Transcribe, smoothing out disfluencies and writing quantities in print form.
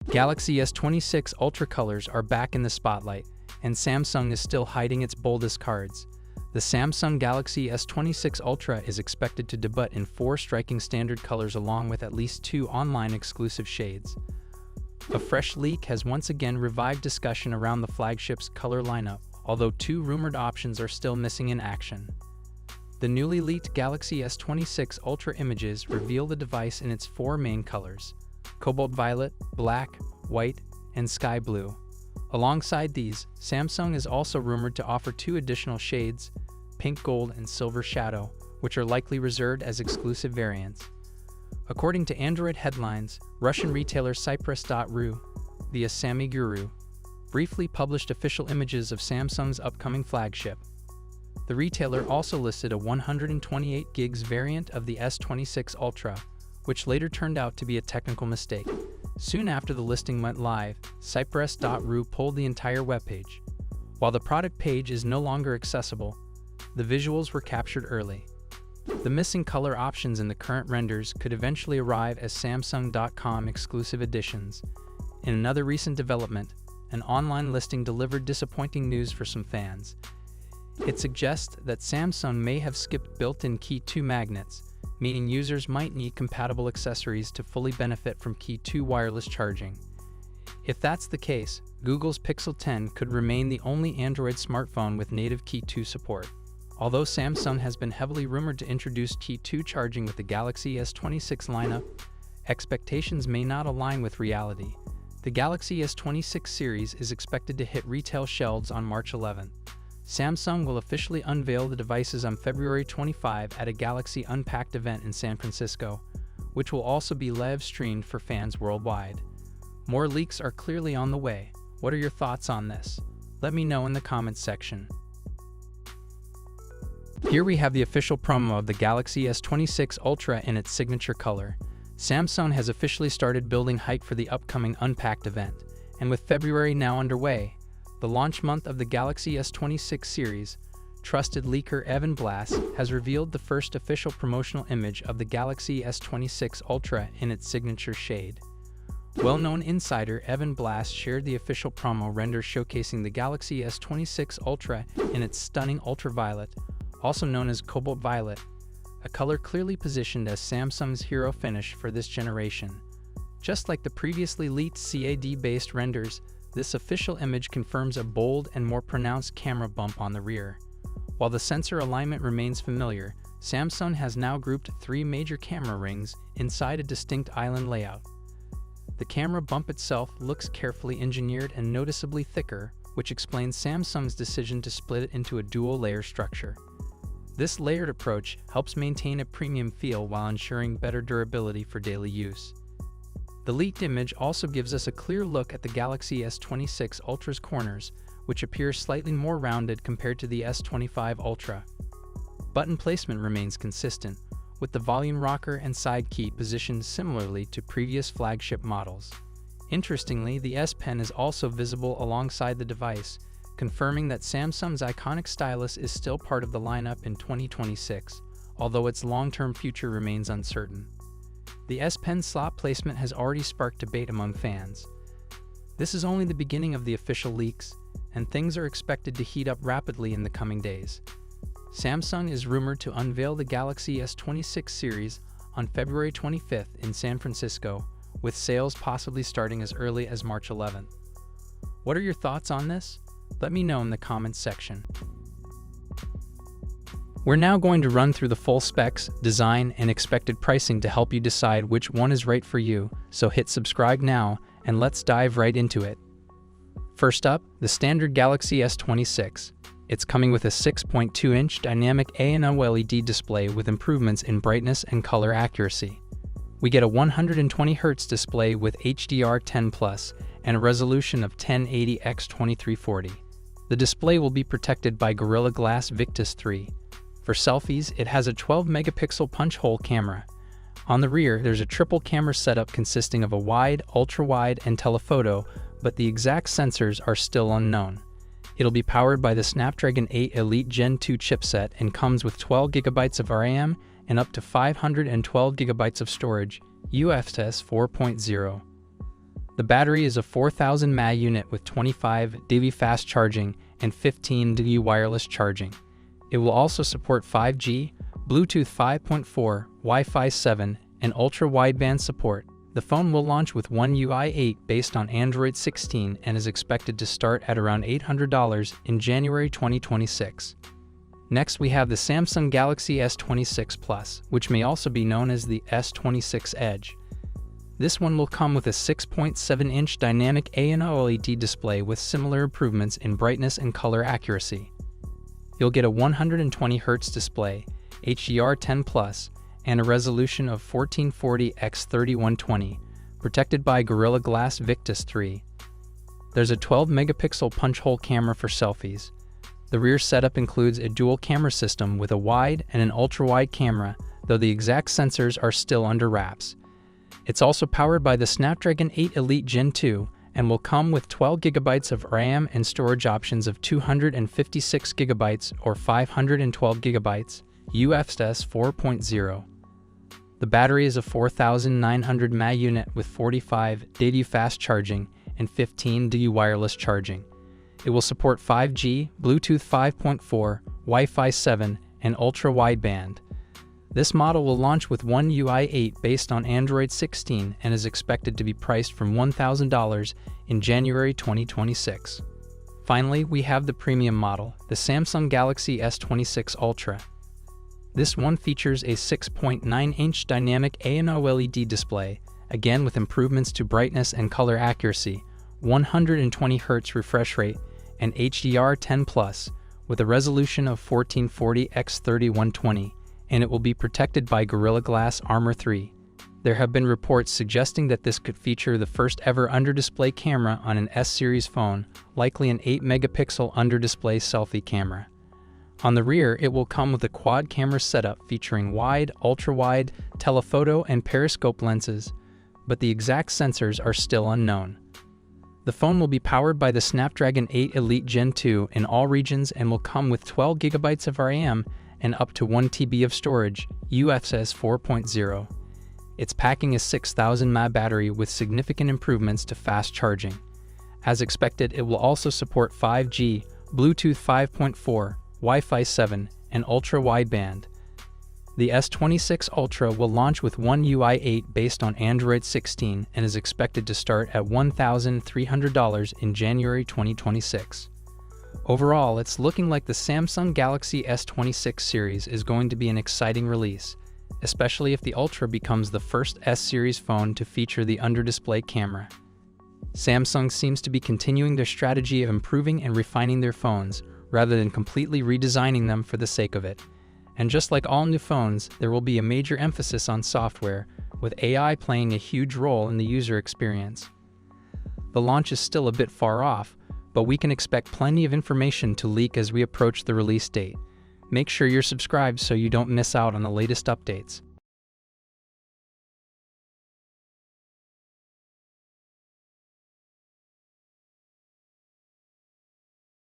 Galaxy S26 Ultra colors are back in the spotlight, and Samsung is still hiding its boldest cards. The Samsung Galaxy S26 Ultra is expected to debut in 4 striking standard colors along with at least 2 online exclusive shades. A fresh leak has once again revived discussion around the flagship's color lineup, although 2 rumored options are still missing in action. The newly leaked Galaxy S26 Ultra images reveal the device in its 4 main colors: Cobalt Violet, Black, White, and Sky Blue. Alongside these, Samsung is also rumored to offer 2 additional shades, Pink Gold and Silver Shadow, which are likely reserved as exclusive variants. According to Android headlines, Russian retailer support.With, the Asami Guru, briefly published official images of Samsung's upcoming flagship. The retailer also listed a 128 GB variant of the S26 Ultra, which later turned out to be a technical mistake. Soon after the listing went live, support.With pulled the entire webpage. While the product page is no longer accessible, the visuals were captured early. The missing color options in the current renders could eventually arrive as Samsung.com exclusive editions. In another recent development, an online listing delivered disappointing news for some fans. It suggests that Samsung may have skipped built-in Key 2 magnets, meaning users might need compatible accessories to fully benefit from Key 2 wireless charging. If that's the case, Google's Pixel 10 could remain the only Android smartphone with native Key 2 support. Although Samsung has been heavily rumored to introduce Key 2 charging with the Galaxy S26 lineup, expectations may not align with reality. The Galaxy S26 series is expected to hit retail shelves on March 11th. Samsung will officially unveil the devices on February 25 at a Galaxy Unpacked event in San Francisco, which will also be live-streamed for fans worldwide. More leaks are clearly on the way. What are your thoughts on this? Let me know in the comments section. Here we have the official promo of the Galaxy S26 Ultra in its signature color. Samsung has officially started building hype for the upcoming Unpacked event, and with February now underway, the launch month of the Galaxy S26 series, trusted leaker Evan Blass has revealed the first official promotional image of the Galaxy S26 Ultra in its signature shade. Well-known insider Evan Blass shared the official promo render showcasing the Galaxy S26 Ultra in its stunning ultraviolet, also known as Cobalt Violet, a color clearly positioned as Samsung's hero finish for this generation. Just like the previously leaked CAD-based renders, this official image confirms a bold and more pronounced camera bump on the rear. While the sensor alignment remains familiar, Samsung has now grouped 3 major camera rings inside a distinct island layout. The camera bump itself looks carefully engineered and noticeably thicker, which explains Samsung's decision to split it into a dual-layer structure. This layered approach helps maintain a premium feel while ensuring better durability for daily use. The leaked image also gives us a clear look at the Galaxy S26 Ultra's corners, which appear slightly more rounded compared to the S25 Ultra. Button placement remains consistent, with the volume rocker and side key positioned similarly to previous flagship models. Interestingly, the S Pen is also visible alongside the device, confirming that Samsung's iconic stylus is still part of the lineup in 2026, although its long-term future remains uncertain. The S Pen slot placement has already sparked debate among fans. This is only the beginning of the official leaks, and things are expected to heat up rapidly in the coming days. Samsung is rumored to unveil the Galaxy S26 series on February 25th in San Francisco, with sales possibly starting as early as March 11th. What are your thoughts on this? Let me know in the comments section. We're now going to run through the full specs, design, and expected pricing to help you decide which one is right for you, so hit subscribe now, and let's dive right into it. First up, the standard Galaxy S26. It's coming with a 6.2-inch dynamic A&OLED display with improvements in brightness and color accuracy. We get a 120Hz display with HDR10+ and a resolution of 1080x2340. The display will be protected by Gorilla Glass Victus 3. For selfies, it has a 12-megapixel punch-hole camera. On the rear, there's a triple camera setup consisting of a wide, ultra-wide, and telephoto, but the exact sensors are still unknown. It'll be powered by the Snapdragon 8 Elite Gen 2 chipset and comes with 12 GB of RAM and up to 512 GB of storage, UFS 4.0. The battery is a 4000 mAh unit with 25 fast charging and 15 wireless charging. It will also support 5G, Bluetooth 5.4, Wi-Fi 7, and ultra-wideband support. The phone will launch with One UI 8 based on Android 16 and is expected to start at around $800 in January 2026. Next, we have the Samsung Galaxy S26 Plus, which may also be known as the S26 Edge. This one will come with a 6.7-inch dynamic AMOLED display with similar improvements in brightness and color accuracy. You'll get a 120Hz display, HDR10+, and a resolution of 1440x3120, protected by Gorilla Glass Victus 3. There's a 12-megapixel punch-hole camera for selfies. The rear setup includes a dual camera system with a wide and an ultra-wide camera, though the exact sensors are still under wraps. It's also powered by the Snapdragon 8 Elite Gen 2 and will come with 12 GB of RAM and storage options of 256 GB or 512 GB, UFS 4.0. The battery is a 4900 mAh unit with 45 fast charging and 15 wireless charging. It will support 5G, Bluetooth 5.4, Wi-Fi 7, and ultra-wideband. This model will launch with One UI 8 based on Android 16 and is expected to be priced from $1,000 in January 2026. Finally, we have the premium model, the Samsung Galaxy S26 Ultra. This one features a 6.9-inch dynamic AMOLED display, again with improvements to brightness and color accuracy, 120Hz refresh rate, and HDR10+, with a resolution of 1440x3120, and it will be protected by Gorilla Glass Armor 3. There have been reports suggesting that this could feature the first ever under-display camera on an S-series phone, likely an 8-megapixel under-display selfie camera. On the rear, it will come with a quad camera setup featuring wide, ultra-wide, telephoto, and periscope lenses, but the exact sensors are still unknown. The phone will be powered by the Snapdragon 8 Elite Gen 2 in all regions and will come with 12 GB of RAM and up to 1 TB of storage, UFS 4.0. It's packing a 6000 mAh battery with significant improvements to fast charging. As expected, it will also support 5G, Bluetooth 5.4, Wi-Fi 7, and ultra-wideband. The S26 Ultra will launch with One UI 8 based on Android 16 and is expected to start at $1,300 in January 2026. Overall, it's looking like the Samsung Galaxy S26 series is going to be an exciting release, especially if the Ultra becomes the first S-series phone to feature the under-display camera. Samsung seems to be continuing their strategy of improving and refining their phones, rather than completely redesigning them for the sake of it. And just like all new phones, there will be a major emphasis on software, with AI playing a huge role in the user experience. The launch is still a bit far off, but we can expect plenty of information to leak as we approach the release date. Make sure you're subscribed so you don't miss out on the latest updates.